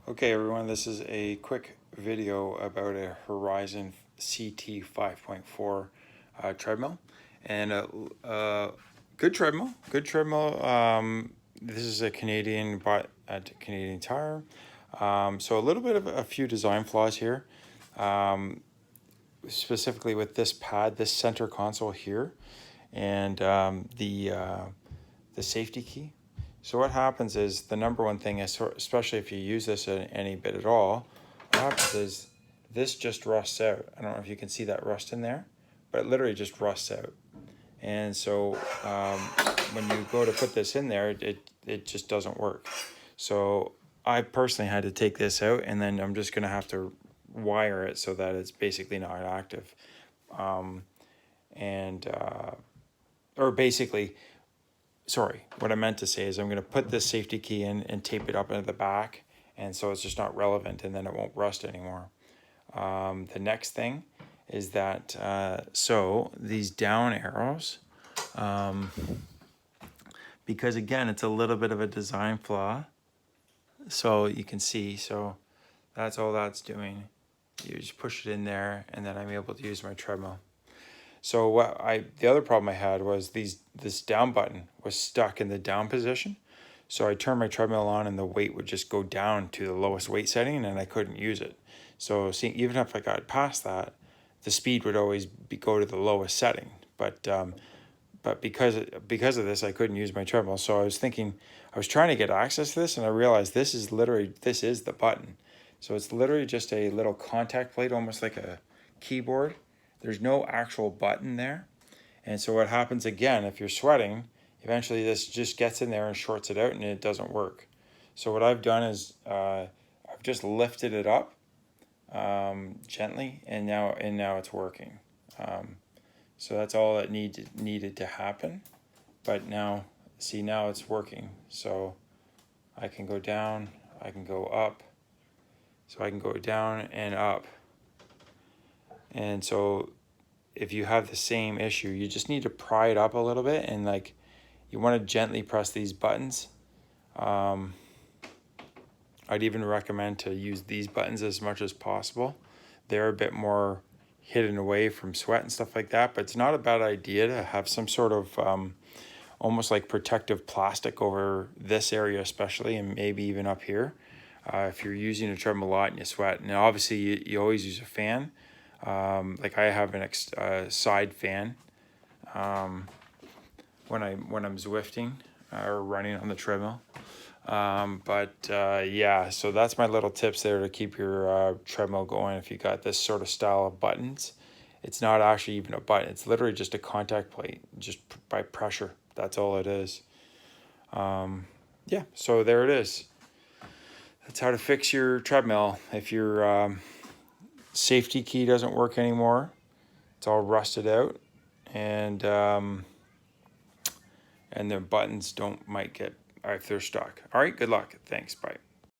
Okay everyone, this is a quick video about a Horizon CT5.4 treadmill, and good treadmill. This is a Canadian, bought at Canadian Tire. So a little bit of a few design flaws here, specifically with this pad, this center console here, and the safety key. So what happens is, the number one thing is, especially if you use this any bit at all, what happens is this just rusts out. I don't know if you can see that rust in there, but it literally just rusts out. And so when you go to put this in there, it just doesn't work. So I personally had to take this out, and then I'm just going to have to wire it so that it's basically not active. Sorry, what I meant to say is I'm going to put this safety key in and tape it up into the back, and so it's just not relevant, and then it won't rust anymore. The next thing is that, so these down arrows, because again, it's a little bit of a design flaw, so you can see, so that's all that's doing. You just push it in there, and then I'm able to use my treadmill. So the other problem I had was this down button was stuck in the down position. So I turned my treadmill on, and the weight would just go down to the lowest weight setting, and I couldn't use it. So even if I got past that, the speed would always go to the lowest setting. But because of this, I couldn't use my treadmill. So I was trying to get access to this, and I realized this is the button. So it's literally just a little contact plate, almost like a keyboard. There's no actual button there. And so what happens again, if you're sweating, eventually this just gets in there and shorts it out, and it doesn't work. So what I've done is I've just lifted it up gently, and now it's working. So that's all that needed to happen. But now it's working. So I can go down, I can go up. So I can go down and up. And so if you have the same issue, you just need to pry it up a little bit, and you want to gently press these buttons. I'd even recommend to use these buttons as much as possible. They're a bit more hidden away from sweat and stuff like that, but it's not a bad idea to have some sort of almost like protective plastic over this area especially, and maybe even up here. If you're using a treadmill a lot and you sweat, and obviously you always use a fan. Like I have a side fan when I'm Zwifting or running on the treadmill. Yeah, so that's my little tips there to keep your treadmill going. If you got this sort of style of buttons, it's not actually even a button. It's literally just a contact plate, just by pressure. That's all it is. Yeah, so there it is. That's how to fix your treadmill. If your safety key doesn't work anymore, it's all rusted out, and the buttons might get, if they're stuck. All right, good luck. Thanks, bye.